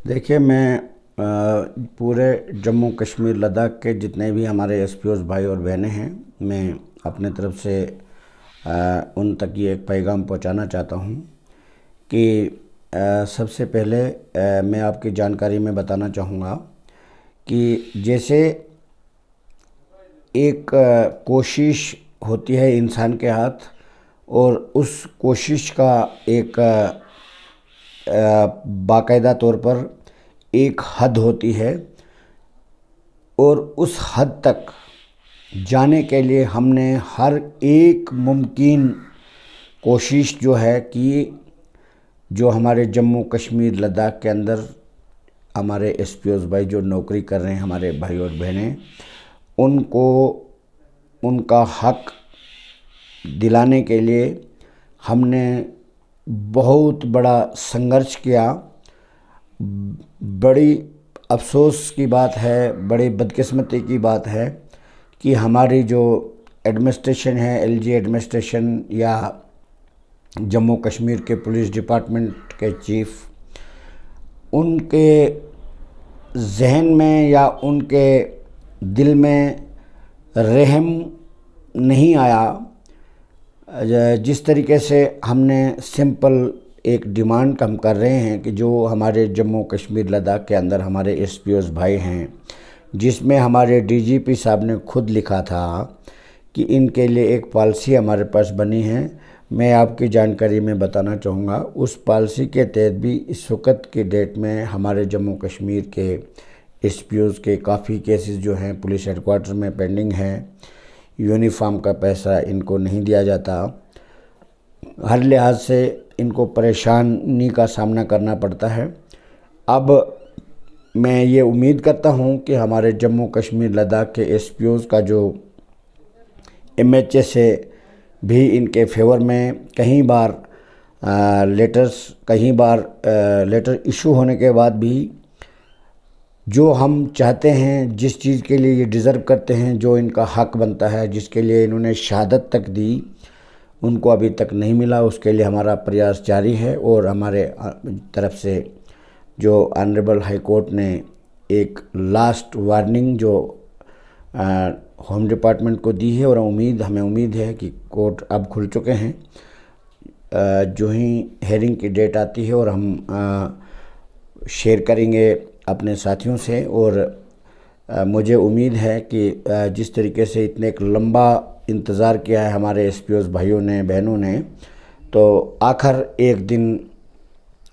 देखिए, मैं पूरे जम्मू कश्मीर लद्दाख के जितने भी हमारे एसपीओस भाई और बहनें हैं, मैं अपने तरफ से उन तक ये एक पैगाम पहुंचाना चाहता हूं कि सबसे पहले मैं आपकी जानकारी में बताना चाहूँगा कि जैसे एक कोशिश होती है इंसान के हाथ, और उस कोशिश का एक बाकायदा तौर पर एक हद होती है, और उस हद तक जाने के लिए हमने हर एक मुमकिन कोशिश जो है कि जो हमारे जम्मू कश्मीर लद्दाख के अंदर हमारे एसपीओस भाई जो नौकरी कर रहे हैं, हमारे भाई और बहनें, उनको उनका हक दिलाने के लिए हमने बहुत बड़ा संघर्ष किया। बड़ी अफसोस की बात है, बड़ी बदकिस्मती की बात है कि हमारी जो एडमिनिस्ट्रेशन है, एलजी एडमिनिस्ट्रेशन या जम्मू कश्मीर के पुलिस डिपार्टमेंट के चीफ, उनके जहन में या उनके दिल में रहम नहीं आया। जिस तरीके से हमने सिंपल एक डिमांड हम कर रहे हैं कि जो हमारे जम्मू कश्मीर लद्दाख के अंदर हमारे एसपीओस भाई हैं, जिसमें हमारे डीजीपी साहब ने खुद लिखा था कि इनके लिए एक पॉलिसी हमारे पास बनी है। मैं आपकी जानकारी में बताना चाहूँगा, उस पॉलिसी के तहत भी इस वक्त की डेट में हमारे जम्मू कश्मीर के एसपीओस के काफ़ी केसेस जो हैं पुलिस हेडक्वार्टर में पेंडिंग हैं। यूनिफॉर्म का पैसा इनको नहीं दिया जाता, हर लिहाज से इनको परेशानी का सामना करना पड़ता है। अब मैं ये उम्मीद करता हूँ कि हमारे जम्मू कश्मीर लद्दाख के एसपीओस का जो एमएचए है भी इनके फेवर में कई बार लेटर इशू होने के बाद भी जो हम चाहते हैं, जिस चीज़ के लिए ये डिज़र्व करते हैं, जो इनका हक बनता है, जिसके लिए इन्होंने शहादत तक दी, उनको अभी तक नहीं मिला। उसके लिए हमारा प्रयास जारी है और हमारे तरफ से जो ऑनरेबल हाई कोर्ट ने एक लास्ट वार्निंग जो होम डिपार्टमेंट को दी है, और हमें उम्मीद है कि कोर्ट अब खुल चुके हैं। जो ही हेयरिंग की डेट आती है और हम शेयर करेंगे अपने साथियों से, और मुझे उम्मीद है कि जिस तरीके से इतने एक लंबा इंतज़ार किया है हमारे एसपीओस भाइयों ने, बहनों ने, तो आखिर एक दिन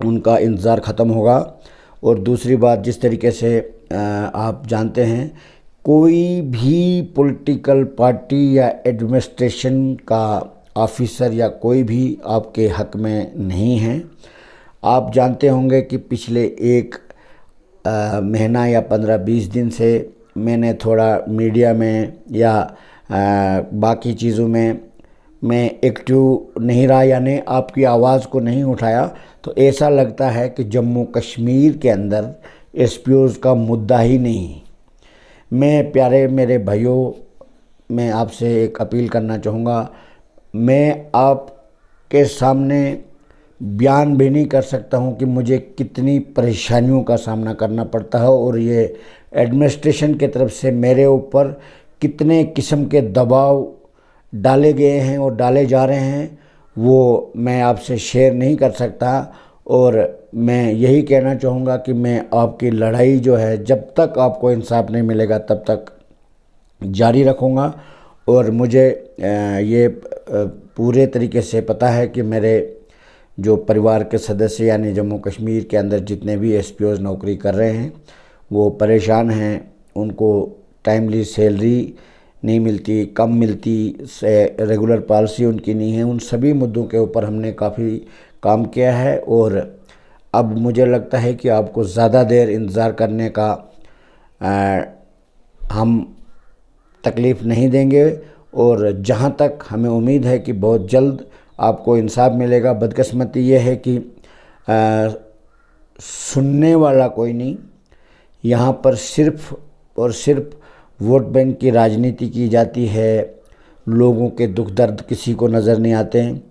उनका इंतज़ार ख़त्म होगा। और दूसरी बात, जिस तरीके से आप जानते हैं, कोई भी पॉलिटिकल पार्टी या एडमिनिस्ट्रेशन का ऑफिसर या कोई भी आपके हक में नहीं है। आप जानते होंगे कि पिछले एक महीना या 15-20 दिन से मैंने थोड़ा मीडिया में या बाकी चीज़ों में मैं एक्टिव नहीं रहा, यानी आपकी आवाज़ को नहीं उठाया, तो ऐसा लगता है कि जम्मू कश्मीर के अंदर एसपीओस का मुद्दा ही नहीं। मैं प्यारे मेरे भाइयों, मैं आपसे एक अपील करना चाहूँगा। मैं आपके सामने बयान भी नहीं कर सकता हूँ कि मुझे कितनी परेशानियों का सामना करना पड़ता है, और ये एडमिनिस्ट्रेशन की तरफ से मेरे ऊपर कितने किस्म के दबाव डाले गए हैं और डाले जा रहे हैं, वो मैं आपसे शेयर नहीं कर सकता। और मैं यही कहना चाहूँगा कि मैं आपकी लड़ाई जो है, जब तक आपको इंसाफ नहीं मिलेगा तब तक जारी रखूँगा। और मुझे ये पूरे तरीके से पता है कि मेरे जो परिवार के सदस्य यानी जम्मू कश्मीर के अंदर जितने भी एसपीओस नौकरी कर रहे हैं, वो परेशान हैं। उनको टाइमली सैलरी नहीं मिलती, कम मिलती, रेगुलर पॉलिसी उनकी नहीं है। उन सभी मुद्दों के ऊपर हमने काफ़ी काम किया है, और अब मुझे लगता है कि आपको ज़्यादा देर इंतज़ार करने का हम तकलीफ़ नहीं देंगे, और जहाँ तक हमें उम्मीद है कि बहुत जल्द आपको इंसाफ मिलेगा। बदकिस्मती ये है कि सुनने वाला कोई नहीं, यहाँ पर सिर्फ़ और सिर्फ वोट बैंक की राजनीति की जाती है। लोगों के दुख दर्द किसी को नज़र नहीं आते हैं।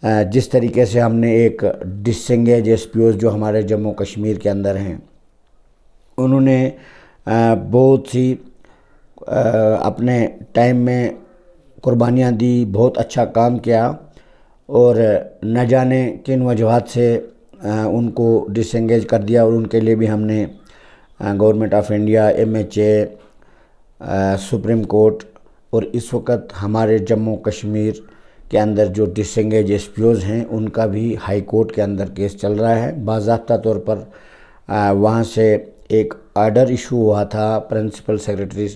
जिस तरीके से हमने एक डिसएंगेज एसपीओज जो हमारे जम्मू कश्मीर के अंदर हैं, उन्होंने बहुत सी अपने टाइम में कुर्बानियाँ दी, बहुत अच्छा काम किया, और न जाने किन वजूहात से उनको डिसएंगेज कर दिया। और उनके लिए भी हमने government of India, MHA, supreme court और इस वक्त हमारे जम्मू कश्मीर के अंदर जो डिसएंगेज एसपीओज हैं उनका भी हाई कोर्ट के अंदर केस चल रहा है। बाज़ाब्ता तौर पर वहाँ से एक आर्डर इशू हुआ था प्रिंसिपल सेक्रेटरी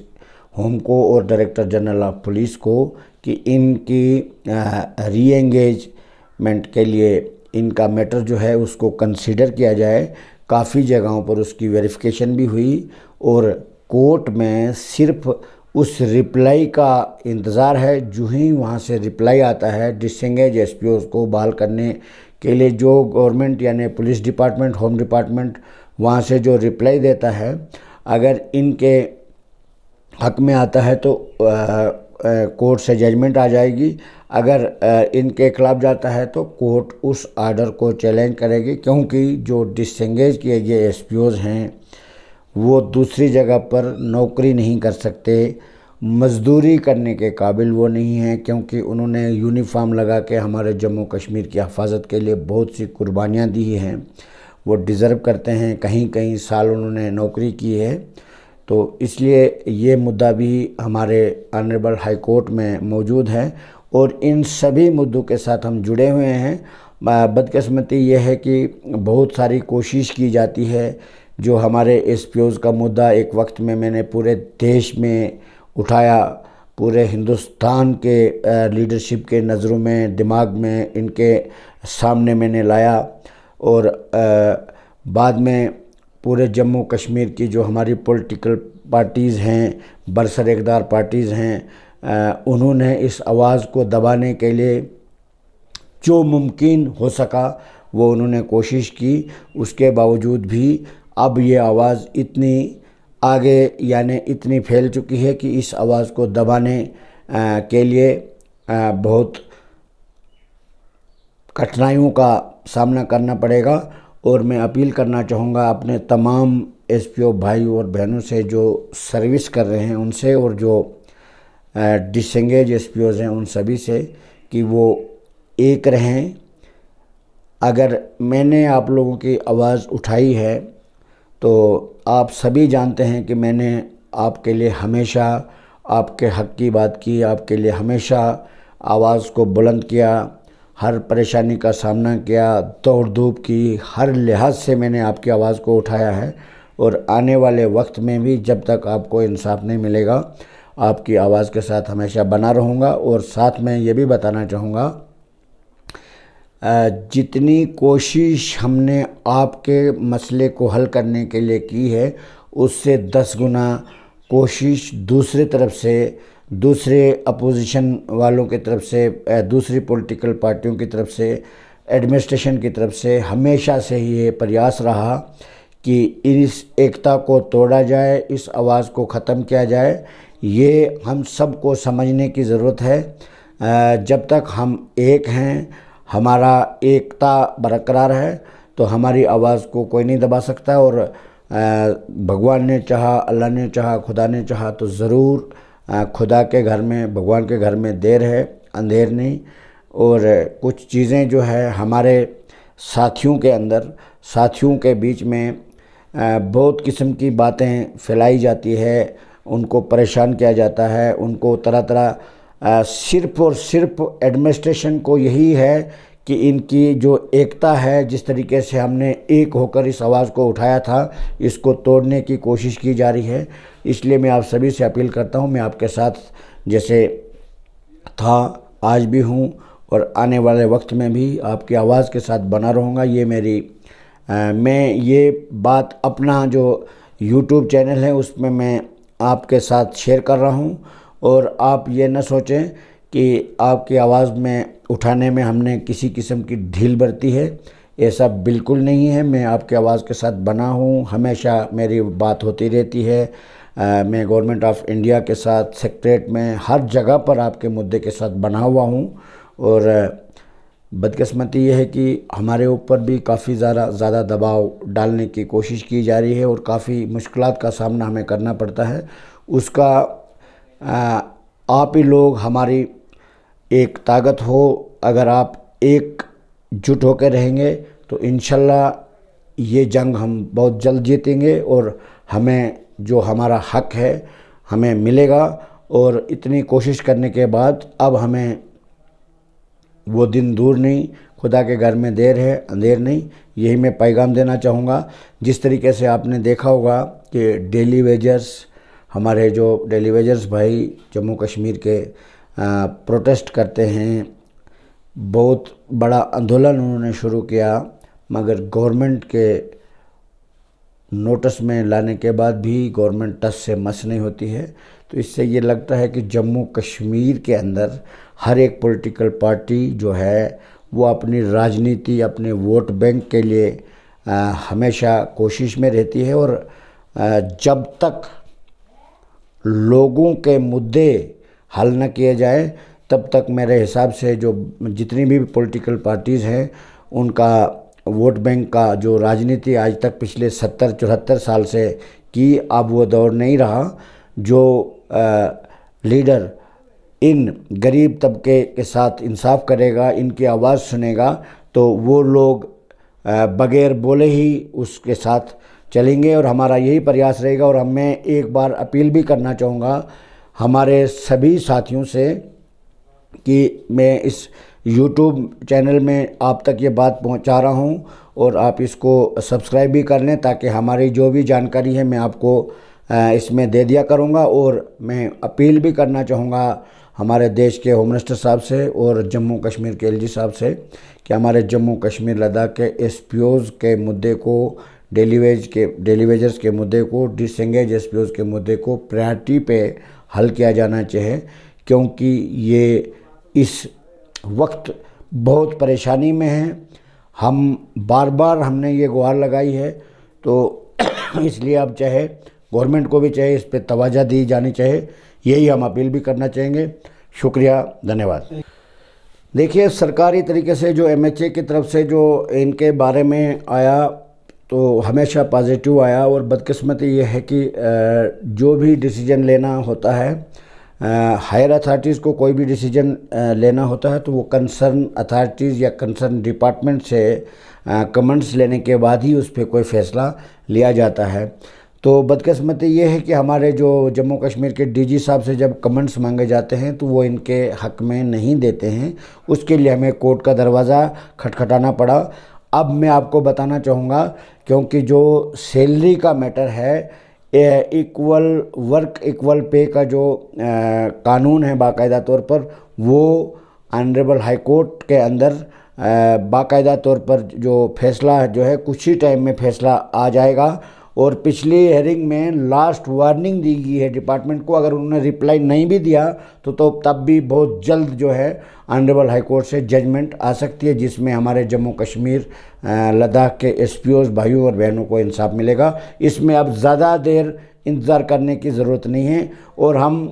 होम को और डायरेक्टर जनरल ऑफ पुलिस को कि इनकी री एंगेजमेंट के लिए इनका मैटर जो है उसको कंसीडर किया जाए। काफ़ी जगहों पर उसकी वेरिफिकेशन भी हुई और कोर्ट में सिर्फ उस रिप्लाई का इंतज़ार है। जो ही वहाँ से रिप्लाई आता है डिसएंगेज एसपीओज को बहाल करने के लिए, जो गवर्नमेंट यानी पुलिस डिपार्टमेंट, होम डिपार्टमेंट वहाँ से जो रिप्लाई देता है, अगर इनके हक में आता है तो कोर्ट से जजमेंट आ जाएगी। अगर इनके खिलाफ जाता है तो कोर्ट उस आर्डर को चैलेंज करेगी, क्योंकि जो डिसएंगेज किए गए एसपीओज हैं वो दूसरी जगह पर नौकरी नहीं कर सकते, मज़दूरी करने के काबिल वो नहीं हैं, क्योंकि उन्होंने यूनिफॉर्म लगा के हमारे जम्मू कश्मीर की हिफाजत के लिए बहुत सी कुर्बानियाँ दी हैं। वो डिज़र्व करते हैं, कहीं कहीं साल उन्होंने नौकरी की है। तो इसलिए ये मुद्दा भी हमारे ऑनरेबल हाई कोर्ट में मौजूद है और इन सभी मुद्दों के साथ हम जुड़े हुए हैं। बदकिस्मती ये है कि बहुत सारी कोशिश की जाती है। जो हमारे एसपीओज का मुद्दा एक वक्त में मैंने पूरे देश में उठाया, पूरे हिंदुस्तान के लीडरशिप के नज़रों में, दिमाग में, इनके सामने मैंने लाया, और बाद में पूरे जम्मू कश्मीर की जो हमारी पॉलिटिकल पार्टीज़ हैं, बरसर-ए-इक़्तिदार पार्टीज़ हैं, उन्होंने इस आवाज़ को दबाने के लिए जो मुमकिन हो सका वो उन्होंने कोशिश की। उसके बावजूद भी अब ये आवाज़ इतनी आगे यानी इतनी फैल चुकी है कि इस आवाज़ को दबाने के लिए बहुत कठिनाइयों का सामना करना पड़ेगा। और मैं अपील करना चाहूँगा अपने तमाम एसपीओ भाई और बहनों से जो सर्विस कर रहे हैं उनसे, और जो डिसएंगेज एसपीओज हैं उन सभी से, कि वो एक रहें। अगर मैंने आप लोगों की आवाज़ उठाई है तो आप सभी जानते हैं कि मैंने आपके लिए हमेशा आपके हक़ की बात की, आपके लिए हमेशा आवाज़ को बुलंद किया, हर परेशानी का सामना किया, दौड़ धूप की, हर लिहाज से मैंने आपकी आवाज़ को उठाया है। और आने वाले वक्त में भी जब तक आपको इंसाफ नहीं मिलेगा, आपकी आवाज़ के साथ हमेशा बना रहूँगा। और साथ में ये भी बताना चाहूँगा, जितनी कोशिश हमने आपके मसले को हल करने के लिए की है, उससे 10 गुना कोशिश दूसरी तरफ से, दूसरे अपोजिशन वालों की तरफ से, दूसरी पॉलिटिकल पार्टियों की तरफ से, एडमिनिस्ट्रेशन की तरफ से हमेशा से ही ये प्रयास रहा कि इस एकता को तोड़ा जाए, इस आवाज़ को ख़त्म किया जाए। ये हम सब को समझने की ज़रूरत है। जब तक हम एक हैं, हमारा एकता बरकरार है, तो हमारी आवाज़ को कोई नहीं दबा सकता। और भगवान ने चाहा, अल्लाह ने चाहा, खुदा ने चाहा तो ज़रूर खुदा के घर में, भगवान के घर में देर है, अंधेर नहीं। और कुछ चीज़ें जो है हमारे साथियों के अंदर, साथियों के बीच में बहुत किस्म की बातें फैलाई जाती है, उनको परेशान किया जाता है, उनको तरह तरह सिर्फ़ और सिर्फ एडमिनिस्ट्रेशन को यही है कि इनकी जो एकता है, जिस तरीके से हमने एक होकर इस आवाज़ को उठाया था, इसको तोड़ने की कोशिश की जा रही है। इसलिए मैं आप सभी से अपील करता हूँ, मैं आपके साथ जैसे था आज भी हूँ और आने वाले वक्त में भी आपकी आवाज़ के साथ बना रहूँगा। ये मेरी मैं ये बात अपना जो यूट्यूब चैनल है उसमें मैं आपके साथ शेयर कर रहा हूँ। और आप ये न सोचें कि आपकी आवाज़ में उठाने में हमने किसी किस्म की ढील बरती है, ऐसा बिल्कुल नहीं है। मैं आपकी आवाज़ के साथ बना हूँ, हमेशा मेरी बात होती रहती है। मैं गवर्नमेंट ऑफ इंडिया के साथ, सेक्रेटरीट में, हर जगह पर आपके मुद्दे के साथ बना हुआ हूँ। और बदकिस्मती ये है कि हमारे ऊपर भी काफ़ी ज़्यादा दबाव डालने की कोशिश की जा रही है और काफ़ी मुश्किलात का सामना हमें करना पड़ता है। उसका आप ही लोग हमारी एक ताकत हो। अगर आप एकजुट होकर रहेंगे तो इंशाल्लाह ये जंग हम बहुत जल्द जीतेंगे और हमें जो हमारा हक है हमें मिलेगा। और इतनी कोशिश करने के बाद अब हमें वो दिन दूर नहीं, खुदा के घर में देर है अंधेर नहीं, यही मैं पैगाम देना चाहूँगा। जिस तरीके से आपने देखा होगा कि डेली वेजर्स, हमारे जो डेली वेजर्स भाई जम्मू कश्मीर के प्रोटेस्ट करते हैं, बहुत बड़ा आंदोलन उन्होंने शुरू किया, मगर गवर्नमेंट के नोटिस में लाने के बाद भी गवर्नमेंट टस से मस नहीं होती है। तो इससे ये लगता है कि जम्मू कश्मीर के अंदर हर एक पॉलिटिकल पार्टी जो है वो अपनी राजनीति, अपने वोट बैंक के लिए हमेशा कोशिश में रहती है। और जब तक लोगों के मुद्दे हल न किए जाए तब तक मेरे हिसाब से जो जितनी भी पॉलिटिकल पार्टीज़ हैं उनका वोट बैंक का जो राजनीति आज तक पिछले 70-74 साल से की, अब वो दौर नहीं रहा। जो लीडर इन गरीब तबके के साथ इंसाफ करेगा, इनकी आवाज़ सुनेगा, तो वो लोग बगैर बोले ही उसके साथ चलेंगे। और हमारा यही प्रयास रहेगा। और मैं एक बार अपील भी करना चाहूँगा हमारे सभी साथियों से कि मैं इस YouTube चैनल में आप तक ये बात पहुंचा रहा हूं और आप इसको सब्सक्राइब भी कर लें, ताकि हमारी जो भी जानकारी है मैं आपको इसमें दे दिया करूंगा। और मैं अपील भी करना चाहूँगा हमारे देश के होम मिनिस्टर साहब से और जम्मू कश्मीर के LG साहब से कि हमारे जम्मू कश्मीर लद्दाख के SPOs के मुद्दे को, डेली वेजर्स के मुद्दे को, डिसएंगेज SPOs के मुद्दे को प्रायोरिटी पे हल किया जाना चाहिए, क्योंकि ये इस वक्त बहुत परेशानी में हैं। हम बार बार हमने ये गुहार लगाई है, तो इसलिए अब चाहे गवर्नमेंट को भी चाहे इस पे तवज्जो दी जानी चाहिए, यही हम अपील भी करना चाहेंगे। शुक्रिया, धन्यवाद। देखिए, सरकारी तरीके से जो MHA की तरफ से जो इनके बारे में आया तो हमेशा पॉजिटिव आया। और बदकिस्मती ये है कि जो भी डिसीजन लेना होता है, हायर अथॉरिटीज़ को कोई भी डिसीजन लेना होता है तो वो कंसर्न अथॉरिटीज़ या कंसर्न डिपार्टमेंट से कमेंट्स लेने के बाद ही उस पर कोई फ़ैसला लिया जाता है। तो बदकिस्मती ये है कि हमारे जो जम्मू कश्मीर के DG साहब से जब कमेंट्स मांगे जाते हैं तो वो इनके हक़ में नहीं देते हैं, उसके लिए हमें कोर्ट का दरवाज़ा खटखटाना पड़ा। अब मैं आपको बताना चाहूँगा, क्योंकि जो सैलरी का मैटर है, इक्वल वर्क इक्वल पे का जो कानून है बाकायदा तौर पर, वो ऑनरेबल हाई कोर्ट के अंदर बाकायदा तौर पर जो फैसला जो है कुछ ही टाइम में फैसला आ जाएगा। और पिछली हेयरिंग में लास्ट वार्निंग दी गई है डिपार्टमेंट को, अगर उन्होंने रिप्लाई नहीं भी दिया तो तब भी बहुत जल्द जो है ऑनरेबल हाई कोर्ट से जजमेंट आ सकती है, जिसमें हमारे जम्मू कश्मीर लद्दाख के SPOs भाइयों और बहनों को इंसाफ मिलेगा। इसमें अब ज़्यादा देर इंतज़ार करने की ज़रूरत नहीं है। और हम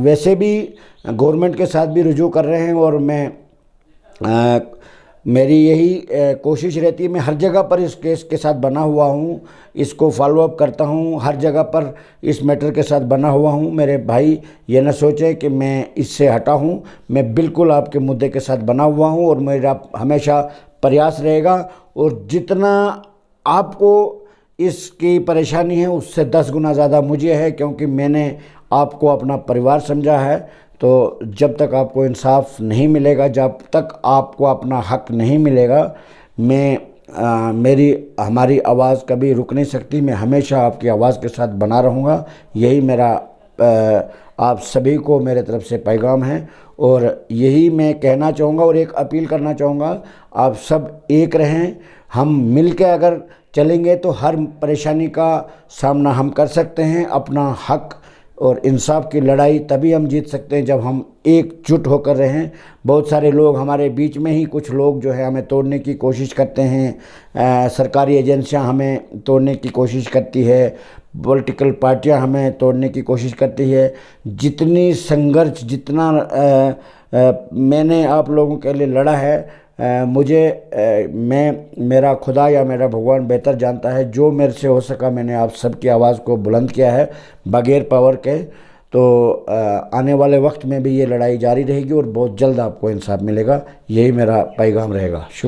वैसे भी गवर्नमेंट के साथ भी रुजू कर रहे हैं और मेरी यही कोशिश रहती है, मैं हर जगह पर इस केस के साथ बना हुआ हूँ, इसको फॉलो अप करता हूँ, हर जगह पर इस मैटर के साथ बना हुआ हूँ। मेरे भाई ये न सोचें कि मैं इससे हटा हूँ, मैं बिल्कुल आपके मुद्दे के साथ बना हुआ हूँ और मेरा हमेशा प्रयास रहेगा। और जितना आपको इसकी परेशानी है उससे 10 गुना ज़्यादा मुझे है, क्योंकि मैंने आपको अपना परिवार समझा है। तो जब तक आपको इंसाफ नहीं मिलेगा, जब तक आपको अपना हक नहीं मिलेगा, हमारी आवाज़ कभी रुक नहीं सकती। मैं हमेशा आपकी आवाज़ के साथ बना रहूँगा, यही मेरा आप सभी को मेरे तरफ से पैगाम है। और यही मैं कहना चाहूँगा और एक अपील करना चाहूँगा, आप सब एक रहें। हम मिल के अगर चलेंगे तो हर परेशानी का सामना हम कर सकते हैं। अपना हक और इंसाफ की लड़ाई तभी हम जीत सकते हैं जब हम एकजुट होकर रहें। बहुत सारे लोग हमारे बीच में ही, कुछ लोग जो है हमें तोड़ने की कोशिश करते हैं, सरकारी एजेंसियां हमें तोड़ने की कोशिश करती है, पॉलिटिकल पार्टियां हमें तोड़ने की कोशिश करती है। जितनी संघर्ष, जितना मैंने आप लोगों के लिए लड़ा है, मेरा खुदा या मेरा भगवान बेहतर जानता है। जो मेरे से हो सका मैंने आप सबकी आवाज़ को बुलंद किया है बगैर पावर के। तो आने वाले वक्त में भी ये लड़ाई जारी रहेगी और बहुत जल्द आपको इंसाफ मिलेगा। यही मेरा पैगाम रहेगा। शुक्रिया।